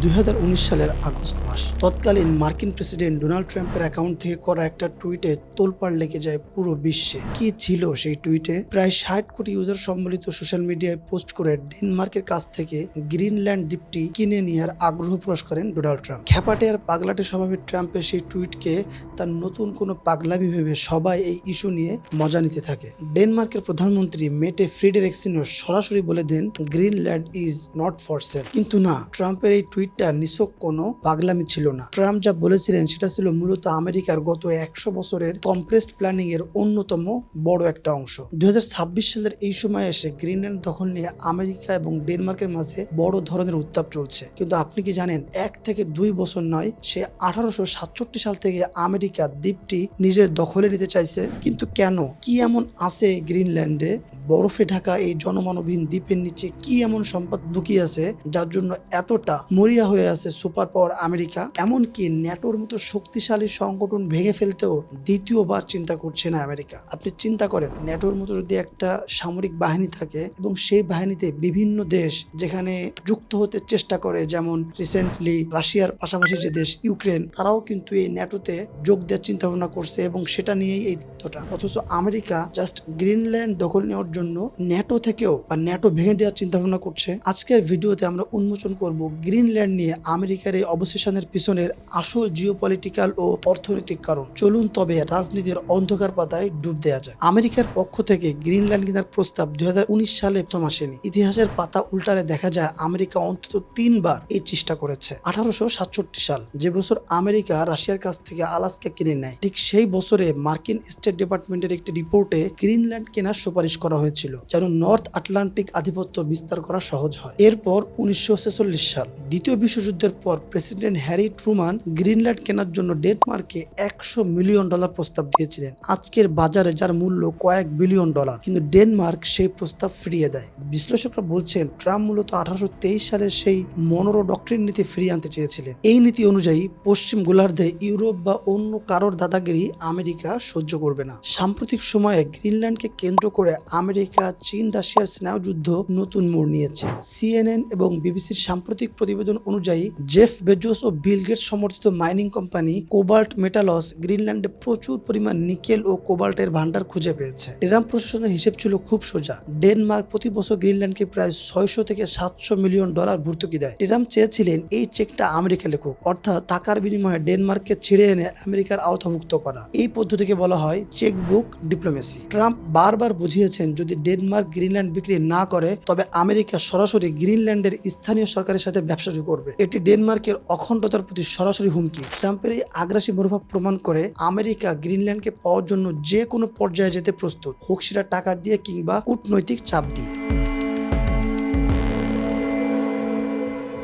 2019 সালের আগস্ট মাস। তৎকালীন মার্কিন প্রেসিডেন্ট ডোনাল্ড ট্রাম্পের অ্যাকাউন্ট থেকে করা একটা টুইটে তোলপাড় লেগে যায় পুরো বিশ্বে। কি ছিল সেই টুইটে? প্রায় 60 কোটি ইউজার সম্বলিত সোশ্যাল মিডিয়ায় পোস্ট করে ডেনমার্কের কাছ থেকে গ্রিনল্যান্ড দ্বীপটি কিনে নেওয়ার আগ্রহ প্রকাশ করেন ডোনাল্ড ট্রাম্প। খ্যাপাটে আর পাগলাটে স্বভাবের ট্রাম্পের সেই টুইটকে তার নতুন কোনো পাগলামি ভেবে সবাই এই ইস্যু নিয়ে মজা নিতে থাকে। ডেনমার্কের প্রধানমন্ত্রী মেটে ফ্রিডেরিকসেনও সরাসরি বলে দেন Greenland is not for sale. কিন্তু না, ট্রাম্পের এই টুইটটা নিছক কোনো পাগলামি ছিল না। ট্রাম্প যা বলেছিলেন সেটা ছিল মূলত আমেরিকার গত 100 বছরের কম্প্রেসড প্ল্যানিং এর অন্যতম বড় একটা অংশ। 2026 সালের এই সময় এসে গ্রিনল্যান্ড দখল নিয়ে আমেরিকা এবং ডেনমার্কের মাঝে বড় ধরনের উত্তাপ চলছে। কিন্তু আপনি কি জানেন, 1 থেকে 2 বছর নয়, সে 1867 সাল থেকে আমেরিকা দ্বীপটি নিজের দখলে নিতে চাইছে। কিন্তু কেন? কি এমন আছে গ্রিনল্যান্ডে? বরফে ঢাকা এই জনমানবহীন দ্বীপের নিচে কি এমন সম্পদ লুকিয়ে আছে যার জন্য এতটা মরিয়া হয়ে আছে সুপার পাওয়ার আমেরিকা? এমনকি ন্যাটোর মতো শক্তিশালী সংগঠন ভেঙে ফেলতেও দ্বিতীয়বার চিন্তা করছে না আমেরিকা। আপনি চিন্তা করেন, ন্যাটোর মতো যদি একটা সামরিক বাহিনী থাকে এবং সেই বাহিনীতে বিভিন্ন দেশ যেখানে যুক্ত হতে চেষ্টা করে, যেমন রিসেন্টলি রাশিয়ার পাশাপাশি যে দেশ ইউক্রেন, তারাও কিন্তু এই ন্যাটোতে যোগ দেওয়ার চিন্তা ভাবনা করছে এবং সেটা নিয়েই এই যুদ্ধটা। অথচ আমেরিকা জাস্ট গ্রিনল্যান্ড দখল নেওয়ার জন্য ন্যাটো থেকেও বা ন্যাটো ভেঙে দেওয়ার চিন্তা ভাবনা করছে। আজকের ভিডিওতে আমরা উন্মোচন করব গ্রিনল্যান্ড নিয়ে আমেরিকার এই অবসেশনের পিছনের আসল জিওপলিটিক্যাল ও অর্থনৈতিক কারণ। চলুন তবে রাজনীতির অন্ধকার পাতায় ডুব দেওয়া যায়। আমেরিকার পক্ষ থেকে গ্রিনল্যান্ড কেনার প্রস্তাব 2019 সালে প্রথম আসেনি। ইতিহাসের পাতা উল্টালে দেখা যায় আমেরিকা অন্তত 3 বার এই চেষ্টা করেছে। 1867 সাল, যে বছর আমেরিকা রাশিয়ার কাছ থেকে আলাস্কা কিনে নেয়, ঠিক সেই বছরে মার্কিন স্টেট ডিপার্টমেন্টের একটি রিপোর্টে গ্রিনল্যান্ড কেনার সুপারিশ করা হয়েছিল যেন নর্থ আটলান্টিক আধিপত্য বিস্তার করা সহজ হয়। এরপর 1946 সাল, দ্বিতীয় বিশ্বযুদ্ধের পর প্রেসিডেন্ট হ্যারি ট্রুমান গ্রিনল্যান্ড কেনার জন্য ডেনমার্কে $100 মিলিয়ন প্রস্তাব দিয়েছিলেন, আজকের বাজারে যার মূল্য কয়েক বিলিয়ন ডলার। কিন্তু ডেনমার্ক সেই প্রস্তাব ফিরিয়ে দেয়। বিশ্লেষকরা বলছেন ট্রাম্প মূলত 1823 সালের সেই মনোরো ডক্ট্রিন নীতি ফিরিয়ে আনতে চেয়েছিলেন। এই নীতি অনুযায়ী পশ্চিম গোলার্ধে ইউরোপ বা অন্য কারোর দাদাগিরি আমেরিকা সহ্য করবে না। সাম্প্রতিক সময়ে গ্রিনল্যান্ডকে কেন্দ্র করে আমেরিকা, চীন, রাশিয়ার স্নায়ুযুদ্ধ নতুন মোড় নিয়েছে। সিএনএন এবং বিবিসির সাম্প্রতিক প্রতিবেদন অনুযায়ী জেফ বেজোস ও বিল গেটস সমর্থিত মাইনিং কোম্পানি কোবাল্ট মেটালস গ্রিনল্যান্ডে প্রচুর পরিমাণ নিকেল ও কোবাল্টের ভান্ডার খুঁজে পেয়েছে। ট্রাম্প প্রশাসনের হিসেব ছিল খুব সোজা। ডেনমার্ক প্রতি বছর গ্রিনল্যান্ডকে প্রায় 600 থেকে 700 মিলিয়ন ডলার ভর্তুকি দেয়। ট্রাম্প চেয়েছিলেন এই চেকটা আমেরিকা লেখুক, অর্থাৎ টাকার বিনিময়ে ডেনমার্ককে ছিঁড়ে এনে আমেরিকার আওতাভুক্ত করা। এই পদ্ধতিকে বলা হয় চেকবুক ডিপ্লোমেসি। ট্রাম্প বারবার বুঝিয়েছেন যদি ডেনমার্ক গ্রিনল্যান্ড বিক্রি না করে তবে আমেরিকা সরাসরি গ্রিনল্যান্ডের স্থানীয় সরকারের সাথে ব্যবসা শুরু করবে। এটি ডেনমার্কের অখণ্ডতার প্রতি সরাসরি হুমকি। ট্রাম্পের এই আগ্রাসী মনোভাব প্রমাণ করে আমেরিকা গ্রিনল্যান্ডকে পাওয়ার জন্য যে কোনো পর্যায়ে যেতে প্রস্তুত, হোক সেটা টাকা দিয়ে কিংবা কূটনৈতিক চাপ দিয়ে।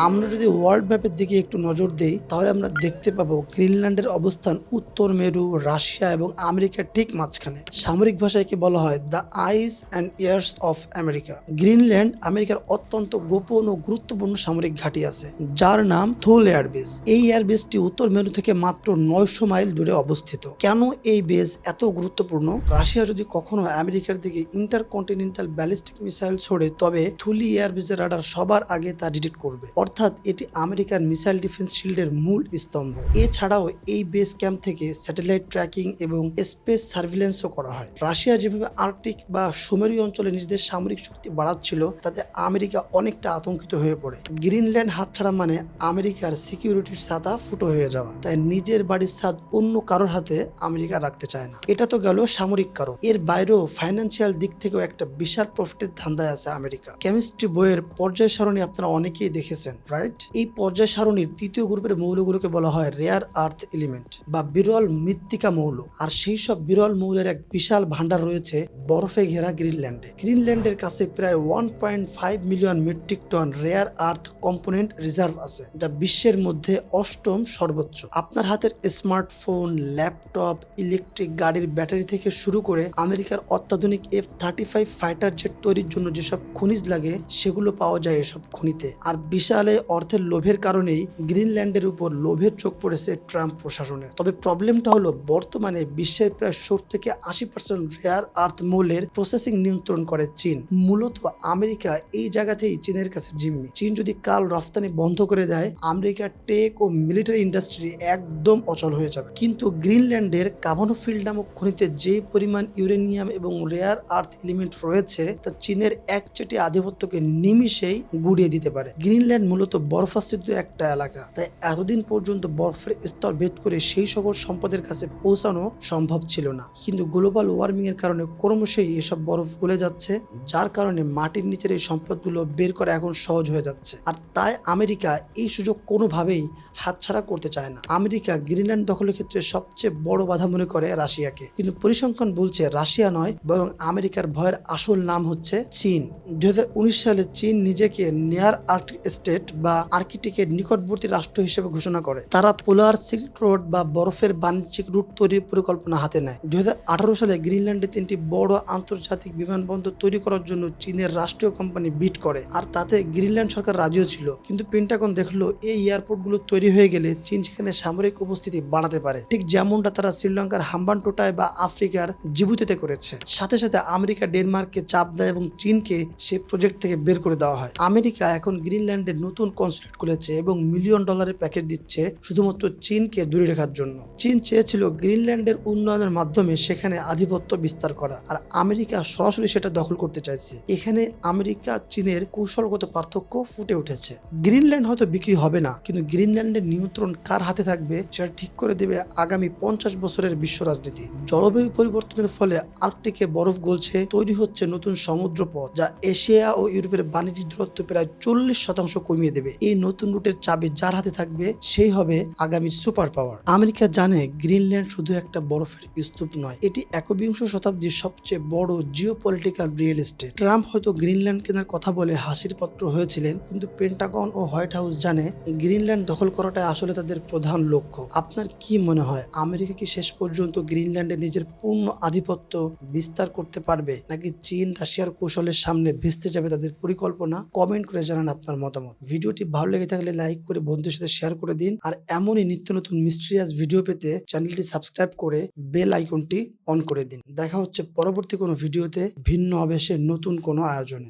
আমরা যদি ওয়ার্ল্ড ম্যাপের দিকে একটু নজর দেই তাহলে আমরা দেখতে পাবো গ্রিনল্যান্ডের অবস্থান উত্তর মেরু, রাশিয়া এবং আমেরিকার ঠিক মাঝখানে। সামরিক ভাষায় একে বলা হয় the eyes and ears of America. Greenland আমেরিকার অত্যন্ত গোপন ও গুরুত্বপূর্ণ সামরিক ঘাঁটি আছে যার নাম থুল এয়ারবেস। এই এয়ারবেসটি উত্তর মেরু থেকে মাত্র 900 মাইল দূরে অবস্থিত। কেন এই বেস এত গুরুত্বপূর্ণ? রাশিয়া যদি কখনো আমেরিকার দিকে ইন্টারকন্টিনেন্টাল ব্যালিস্টিক মিসাইল ছোড়ে তবে থুলি এয়ারবেসের রাডার সবার আগে তা ডিটেক্ট করবে। অর্থাৎ এটি আমেরিকার মিসাইল ডিফেন্স শিল্ডের মূল স্তম্ভ। এছাড়াও এই বেস ক্যাম্প থেকে স্যাটেলাইট ট্র্যাকিং এবং স্পেস সার্ভিলেন্সও করা হয়। রাশিয়া যেভাবে আর্কটিক বা সুমেরু অঞ্চলে নিজেদের সামরিক শক্তি বাড়াচ্ছিল তাতে আমেরিকা অনেকটা আতঙ্কিত হয়ে পড়ে। গ্রিনল্যান্ড হাতছাড়া মানে আমেরিকার সিকিউরিটির ছাতা ফুটো হয়ে যাওয়া। তাই নিজের বাড়ির ছাদ অন্য কারোর হাতে আমেরিকা রাখতে চায় না। এটা তো গেল সামরিক কারণ। এর বাইরেও ফাইন্যান্সিয়াল দিক থেকেও একটা বিশাল প্রফিটের ধান্দায় আছে আমেরিকা। কেমিস্ট্রি বইয়ের পর্যায় সারণী আপনারা অনেকেই দেখেছেন, রাইট? এই পর্যায় সারণীর তৃতীয় গ্রুপের মৌলগুলোকে বলা হয় রেয়ার আর্থ এলিমেন্ট বা বিরল মৃত্তিকা মৌল। আর সেই সব বিরল মৌলের এক বিশাল ভান্ডার রয়েছে বরফে ঘেরা গ্রিনল্যান্ডে। গ্রিনল্যান্ডের কাছে প্রায় 1.5 million metric ton rare earth component reserve আছে, যা বিশ্বের মধ্যে 8ম সর্বোচ্চ। আপনার হাতের স্মার্টফোন, ল্যাপটপ, ইলেকট্রিক গাড়ির ব্যাটারি থেকে শুরু করে আমেরিকার অত্যাধুনিক F-35 ফাইটার জেট তৈরির জন্য যেসব খনিজ লাগে সেগুলো পাওয়া যায় এসব খনিতে। আর বিশাল তাহলে অর্থের লোভের কারণেই গ্রিনল্যান্ডের উপর লোভের চোখ পড়েছে ট্রাম্প প্রশাসনের। তবে প্রবলেমটা হলো বর্তমানে বিশ্বের প্রায় 70 থেকে 80% রেয়ার আর্থ মৌলের প্রসেসিং নিয়ন্ত্রণ করে চীন। মূলত আমেরিকা এই জায়গাতেই চীনের কাছে জিম্মি। চীন যদি কাল রফতানি বন্ধ করে দেয়, আমেরিকার টেক ও মিলিটারি ইন্ডাস্ট্রি একদম অচল হয়ে যাবে। কিন্তু গ্রিনল্যান্ডের কাভানো ফিল্ড নামক খনিতে যে পরিমাণ ইউরেনিয়াম এবং রেয়ার আর্থ এলিমেন্ট রয়েছে তা চীনের একচেটিয়া আধিপত্যকে নিমিষেই গুড়িয়ে দিতে পারে। গ্রিনল্যান্ড মূলত বরফাচ্ছন্ন একটা এলাকা, তাই এতদিন পর্যন্ত বরফের স্তর ভেদ করে সেই সকল সম্পদের কাছে পৌঁছানো সম্ভব ছিল না। কিন্তু গ্লোবাল ওয়ার্মিং এর কারণে ক্রমশই এসব বরফ গলে যাচ্ছে, যার কারণে মাটির নিচের এই সম্পদগুলো বের করা এখন সহজ হয়ে যাচ্ছে। আর তাই আমেরিকা এই সুযোগ কোনোভাবেই হাতছাড়া করতে চায় না। আমেরিকা গ্রিনল্যান্ড দখলের ক্ষেত্রে সবচেয়ে বড় বাধা মনে করে রাশিয়াকে, কিন্তু পরিসংখ্যান বলছে রাশিয়া নয়, বরং আমেরিকার ভয়ের আসল নাম হচ্ছে চীন। 2019 সালে চীন নিজেকে নিয়ার আর্কটিক স্টেট বা আর্কটিকের নিকটবর্তী রাষ্ট্র হিসেবে ঘোষণা করে। তারা পোলার সিল্ক রোড বা বরফের বাণিজ্যিক রুট তৈরির পরিকল্পনা হাতে নেয়। 2018 সালে গ্রিনল্যান্ডে 3টি বড় আন্তর্জাতিক বিমানবন্দর তৈরি করার জন্য চীনের রাষ্ট্রীয় কোম্পানি বিড করে, আর তাতে গ্রিনল্যান্ড সরকার রাজিও ছিল। কিন্তু পেন্টাগন দেখলো এই এয়ারপোর্টগুলো তৈরি হয়ে গেলে চীন সেখানে সামরিক উপস্থিতি বাড়াতে পারে, ঠিক যেমনটা তারা শ্রীলঙ্কার হাম্বানটোটায় বা আফ্রিকার জিবুতিতে করেছে। সাথে সাথে আমেরিকা ডেনমার্ককে চাপ দেয় এবং চীনকে সেই প্রজেক্ট থেকে বের করে দেওয়া হয়। আমেরিকা এখন গ্রিনল্যান্ডে নতুন কনসুলেট খুলেছে এবং $1 মিলিয়ন প্যাকেজ দিচ্ছে শুধুমাত্র চীনকে দূরে রাখার জন্য। চীন চেয়েছিল গ্রিনল্যান্ডের উন্নয়নের মাধ্যমে সেখানে আধিপত্য বিস্তার করা, আর আমেরিকা সরাসরি সেটা দখল করতে চাইছে। এখানে আমেরিকা চীনের কৌশলগত পার্থক্য ফুটে উঠেছে। গ্রিনল্যান্ড হয়তো বিক্রি হবে না, কিন্তু গ্রিনল্যান্ডের নিয়ন্ত্রণ কার হাতে থাকবে সেটা ঠিক করে দেবে আগামী 50 বছরের বিশ্ব রাজনীতি। জলবায়ু পরিবর্তনের ফলে আর্কটিকে বরফ গলছে, তৈরি হচ্ছে নতুন সমুদ্রপথ যা এশিয়া ও ইউরোপের বাণিজ্যিক দূরত্ব প্রায় 40% কমিয়ে দেবে। এই নতুন রুটের চাবি যার হাতে থাকবে সেই হবে আগামীর সুপার পাওয়ার। আমেরিকা জানে গ্রিনল্যান্ড শুধু একটা বরফের স্তূপ নয়, এটি 21 শতাব্দীর সবচেয়ে বড় জিওপলিটিক্যাল রিয়েল এস্টেট। ট্রাম্প হয়তো গ্রিনল্যান্ড কেনার কথা বলে হাসির পাত্র হয়েছিলেন, কিন্তু পেন্টাগন ও হোয়াইট হাউস জানে গ্রিনল্যান্ড দখল করাটাই আসলে তাদের প্রধান লক্ষ্য। আপনার কি মনে হয়, আমেরিকা কি শেষ পর্যন্ত গ্রিনল্যান্ডে নিজের পূর্ণ আধিপত্য বিস্তার করতে পারবে, নাকি চীন রাশিয়ার কৌশলের সামনে ভেস্তে যাবে তাদের পরিকল্পনা? কমেন্ট করে জানান আপনার মতামত। ভিডিওটি ভালো লেগে থাকলে লাইক করে বন্ধুদের সাথে শেয়ার করে দিন, আর এমনই নিত্য নতুন মিস্ট্রিয়াস ভিডিও পেতে চ্যানেলটি সাবস্ক্রাইব করে বেল আইকনটি অন করে দিন। দেখা হচ্ছে পরবর্তী কোনো ভিডিওতে ভিন্ন আবেশে নতুন কোনো আয়োজনে।